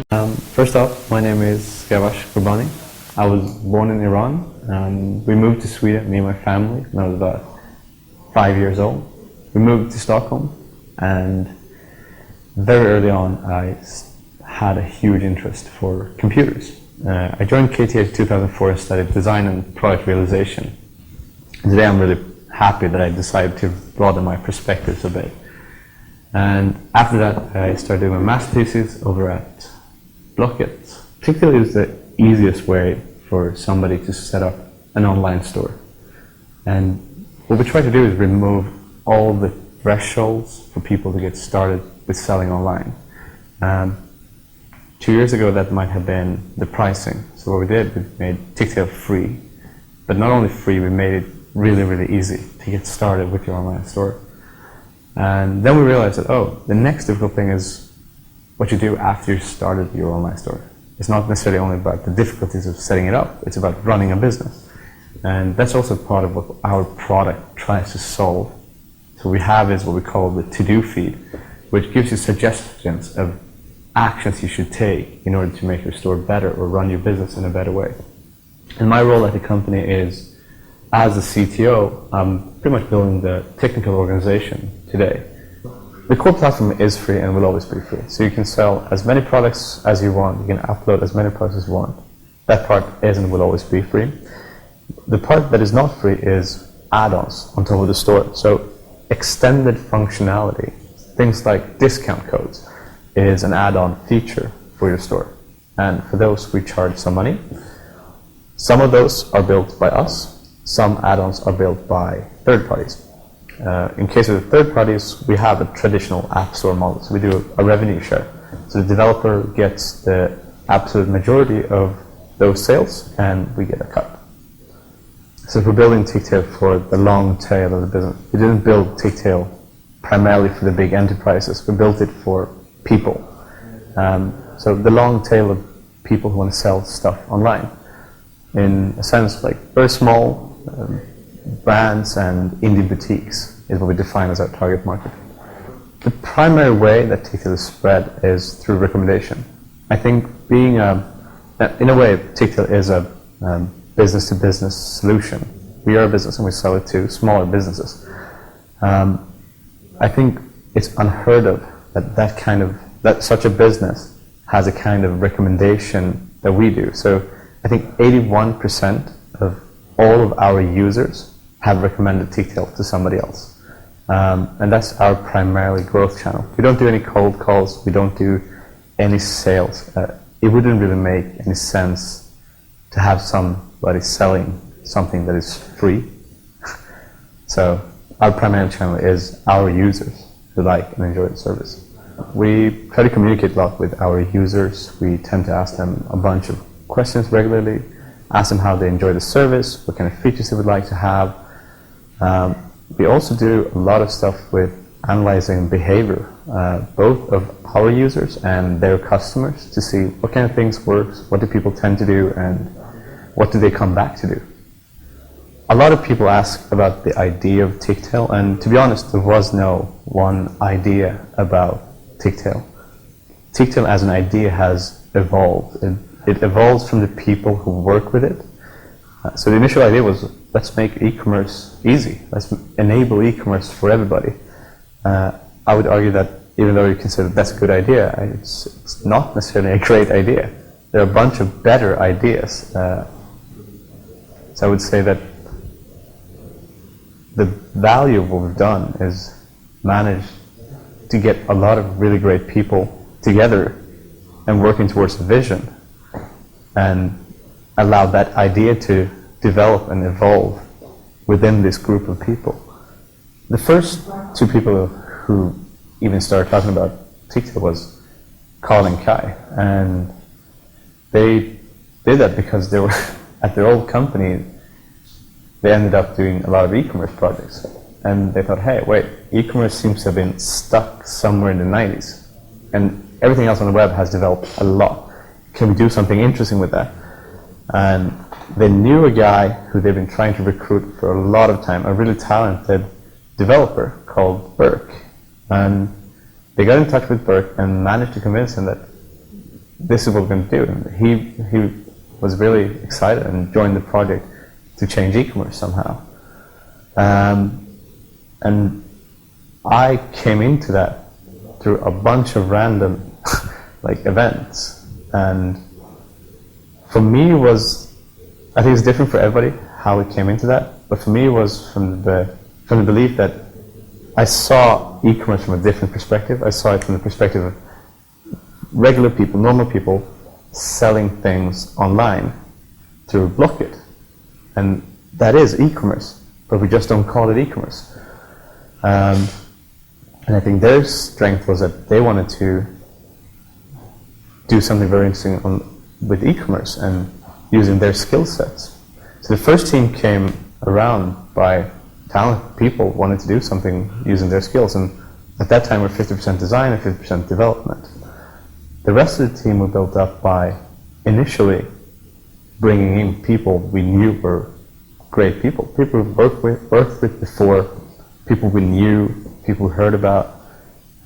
First off, my name is Siavash Ghorbani. I was born in Iran, and we moved to Sweden, me and my family, when I was about 5 years old. We moved to Stockholm, and very early on I had a huge interest for computers. I joined KTH in 2004 and studied design and product realization. And today I'm really happy that I decided to broaden my perspectives a bit. And after that I started doing my master thesis over at Blocket. Tictail is the easiest way for somebody to set up an online store. And what we try to do is remove all the thresholds for people to get started with selling online. 2 years ago that might have been the pricing. So what we did, we made Tictail free. But not only free, we made it really, really easy to get started with your online store. And then we realized that, the next difficult thing is what you do after you started your online store. It's not necessarily only about the difficulties of setting it up, it's about running a business. And that's also part of what our product tries to solve. So we have is what we call the to-do feed, which gives you suggestions of actions you should take in order to make your store better or run your business in a better way. And my role at the company is, as a CTO, I'm pretty much building the technical organization today. The core platform is free and will always be free. So you can sell as many products as you want, you can upload as many products as you want. That part is and will always be free. The part that is not free is add-ons on top of the store. So extended functionality, things like discount codes, is an add-on feature for your store. And for those we charge some money. Some of those are built by us, some add-ons are built by third parties. In case of the third parties, we have a traditional app store model, so we do a revenue share. So the developer gets the absolute majority of those sales, and we get a cut. So if we're building Tictail for the long tail of the business, we didn't build Tictail primarily for the big enterprises, we built it for people. So the long tail of people who want to sell stuff online. In a sense, like very small brands and indie boutiques is what we define as our target market. The primary way that Tictail is spread is through recommendation. I think being in a way, Tictail is a business-to-business solution. We are a business and we sell it to smaller businesses. I think it's unheard of that such a business has a kind of recommendation that we do. So I think 81% of all of our users have recommended Tictail to somebody else. And that's our primarily growth channel. We don't do any cold calls, we don't do any sales. It wouldn't really make any sense to have somebody selling something that is free. So our primary channel is our users who like and enjoy the service. We try to communicate a lot with our users. We tend to ask them a bunch of questions regularly, ask them how they enjoy the service, what kind of features they would like to have. We also do a lot of stuff with analyzing behavior, both of our users and their customers, to see what kind of things works, what do people tend to do, and what do they come back to do. A lot of people ask about the idea of Tictail, and to be honest, there was no one idea about Tictail. Tictail as an idea has evolved. It evolves from the people who work with it. So the initial idea was, let's make e-commerce easy. Let's enable e-commerce for everybody. I would argue that even though you consider that's a good idea, it's not necessarily a great idea. There are a bunch of better ideas. So I would say that the value of what we've done is managed to get a lot of really great people together and working towards a vision, and allow that idea to develop and evolve within this group of people. The first two people who even started talking about Tictail was Carl and Kai, and they did that because they were at their old company. They ended up doing a lot of e-commerce projects, and they thought, hey, wait, e-commerce seems to have been stuck somewhere in the 90s, and everything else on the web has developed a lot. Can we do something interesting with that? And they knew a guy who they've been trying to recruit for a lot of time, a really talented developer called Birk. And they got in touch with Birk and managed to convince him that this is what we're going to do. And he was really excited and joined the project to change e-commerce somehow. And I came into that through a bunch of random like events. And for me it was, I think it's different for everybody how it came into that, but for me it was from the belief that I saw e-commerce from a different perspective. I saw it from the perspective of regular people, normal people, selling things online through Blocket. And that is e-commerce, but we just don't call it e-commerce. And I think their strength was that they wanted to do something very interesting with e-commerce and using their skill sets. So the first team came around by talented people wanting to do something using their skills, and at that time we're 50% design and 50% development. The rest of the team were built up by initially bringing in people we knew were great people we worked with before, people we knew, people we heard about.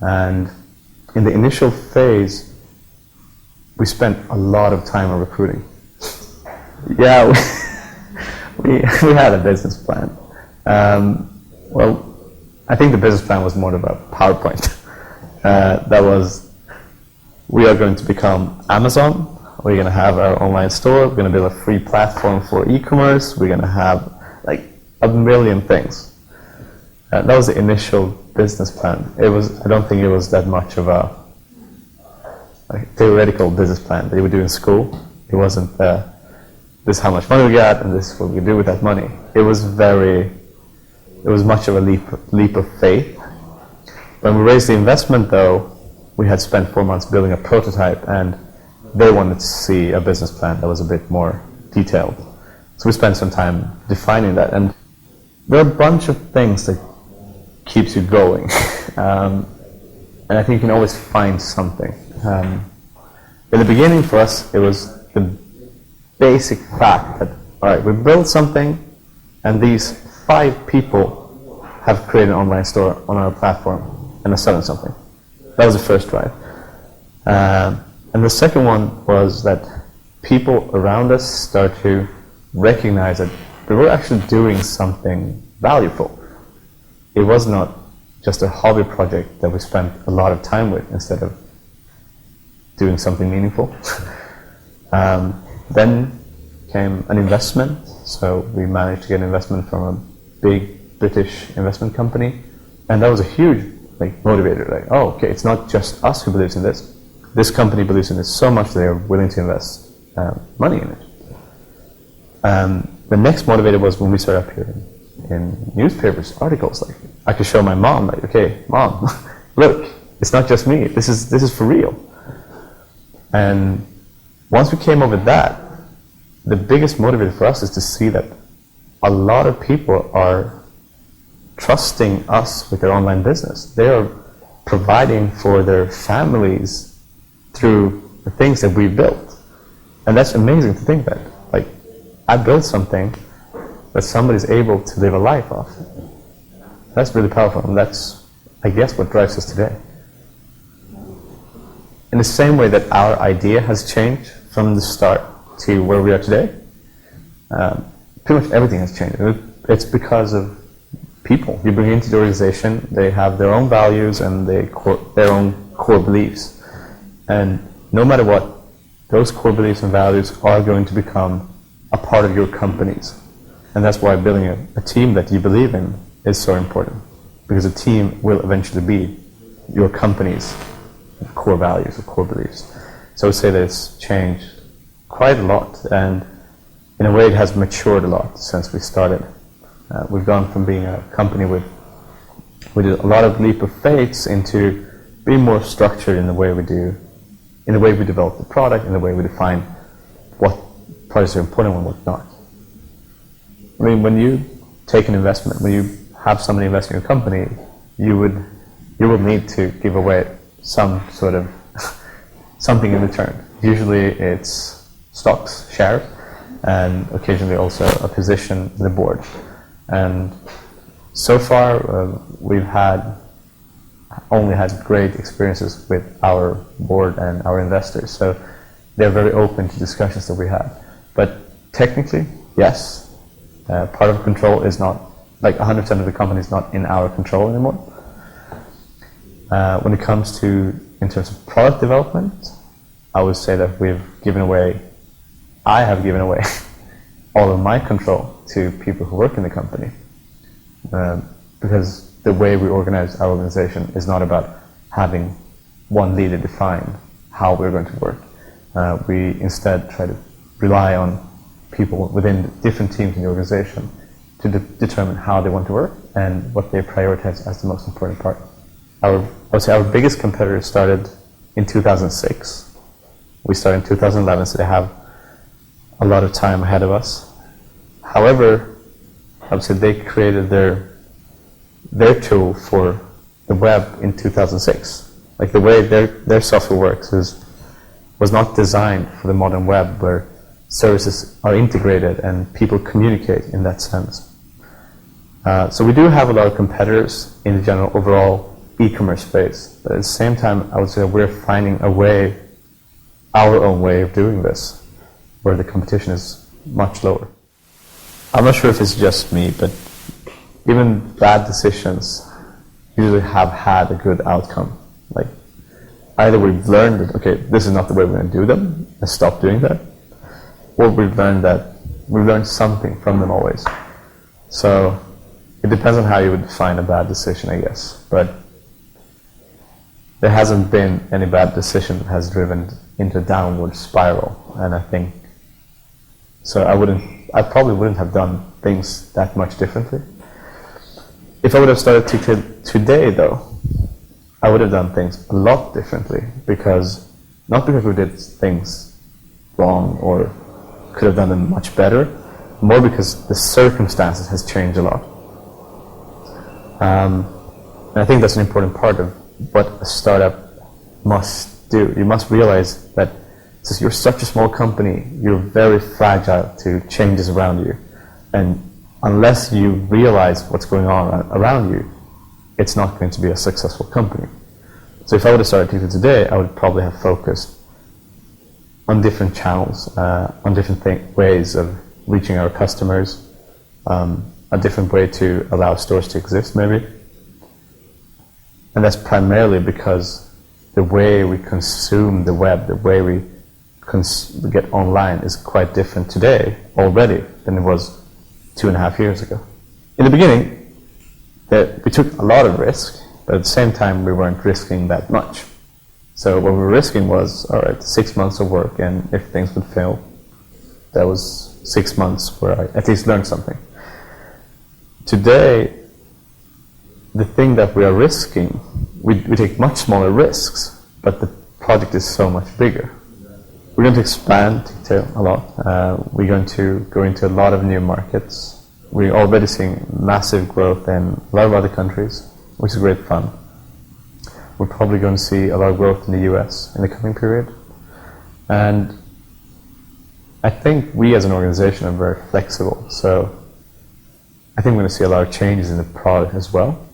And in the initial phase, we spent a lot of time on recruiting. Yeah, we had a business plan. Well, I think the business plan was more of a PowerPoint. That was, we are going to become Amazon. We're going to have our online store. We're going to build a free platform for e-commerce. We're going to have like a million things. That was the initial business plan. It was, I don't think it was that much of a theoretical business plan that you would do in school. It wasn't this is how much money we got and this is what we do with that money. It was much of a leap of faith. When we raised the investment though, we had spent 4 months building a prototype, and they wanted to see a business plan that was a bit more detailed. So we spent some time defining that, and there are a bunch of things that keeps you going. And I think you can always find something. In the beginning for us, it was the basic fact that, all right, we built something, and these 5 people have created an online store on our platform and are selling something. That was the first drive. And the second one was that people around us start to recognize that we were actually doing something valuable. It was not just a hobby project that we spent a lot of time with instead of doing something meaningful. Then came an investment. So we managed to get an investment from a big British investment company. And that was a huge motivator. Like, oh, okay, it's not just us who believes in this. This company believes in it so much they are willing to invest money in it. The next motivator was when we started appearing in newspapers, articles. Like, I could show my mom, like, okay, Mom, look, it's not just me. This is for real. And once we came over that, the biggest motivator for us is to see that a lot of people are trusting us with their online business. They are providing for their families through the things that we built. And that's amazing to think that. Like, I built something that somebody's able to live a life off. That's really powerful, and that's, I guess, what drives us today. In the same way that our idea has changed from the start to where we are today, pretty much everything has changed. It's because of people. You bring into the organization, they have their own values and their own core beliefs. And no matter what, those core beliefs and values are going to become a part of your companies. And that's why building a team that you believe in is so important. Because a team will eventually be your company's core values or core beliefs. So I would say that it's changed quite a lot, and in a way it has matured a lot since we started. We've gone from being a company with a lot of leap of faiths into being more structured in the way we do, in the way we develop the product, in the way we define what products are important and what not. I mean, when you take an investment, when you have somebody invest in your company, you will need to give away some sort of something in return. Usually it's stocks, shares, and occasionally also a position in the board. And so far we've only had great experiences with our board and our investors. So they're very open to discussions that we have. But technically, yes, part of control is not, like 100% of the company is not in our control anymore. When it comes to, in terms of product development, I would say that I have given away all of my control to people who work in the company. Because the way we organize our organization is not about having one leader define how we're going to work. We instead try to rely on people within different teams in the organization to determine how they want to work and what they prioritize as the most important part. I would say our biggest competitor started in 2006. We started in 2011, so they have a lot of time ahead of us. However, I would say they created their tool for the web in 2006. Like the way their software works was not designed for the modern web where services are integrated and people communicate in that sense. So we do have a lot of competitors in the general overall e-commerce space, but at the same time I would say we're finding our own way of doing this, where the competition is much lower. I'm not sure if it's just me, but even bad decisions usually have had a good outcome. Like either we've learned that, okay, this is not the way we're going to do them, and stop doing that, or we've learned something from them always. So it depends on how you would define a bad decision, I guess. But there hasn't been any bad decision that has driven into a downward spiral, and I think so. I probably wouldn't have done things that much differently. If I would have started Tictail today, though, I would have done things a lot differently, not because we did things wrong or could have done them much better, more because the circumstances has changed a lot. And I think that's an important part of what a startup must do. You must realize that since you're such a small company, you're very fragile to changes around you. And unless you realize what's going on around you, it's not going to be a successful company. So if I would have started Tictail today, I would probably have focused on different channels, on different ways of reaching our customers, a different way to allow stores to exist maybe. And that's primarily because the way we consume the web, the way we get online is quite different today already than it was 2.5 years ago. In the beginning, we took a lot of risk, but at the same time we weren't risking that much. So what we were risking was, all right, 6 months of work, and if things would fail, that was 6 months where I at least learned something. Today, the thing that we are risking, we take much smaller risks, but the project is so much bigger. We're going to expand Tictail a lot. We're going to go into a lot of new markets. We're already seeing massive growth in a lot of other countries, which is great fun. We're probably going to see a lot of growth in the US in the coming period. And I think we as an organization are very flexible, so I think we're going to see a lot of changes in the product as well.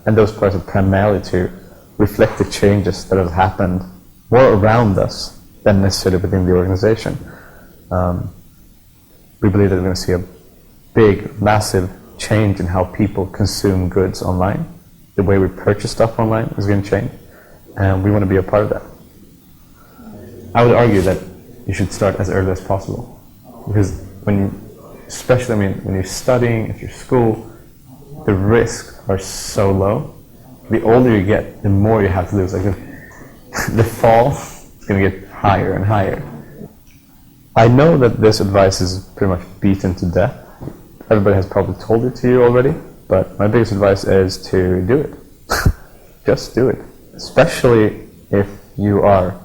And those parts are primarily to reflect the changes that have happened more around us than necessarily within the organization. We believe that we're going to see a big, massive change in how people consume goods online. The way we purchase stuff online is going to change, and we want to be a part of that. I would argue that you should start as early as possible, because especially when you're studying, if you're school, the risks are so low. The older you get, the more you have to lose. Like the fall is going to get higher and higher. I know that this advice is pretty much beaten to death. Everybody has probably told it to you already, but my biggest advice is to do it. Just do it. Especially if you are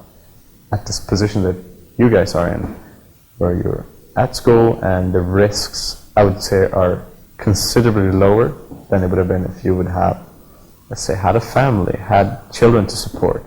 at this position that you guys are in, where you're at school and the risks, I would say, are considerably lower than it would have been if you would have, let's say, had a family, had children to support,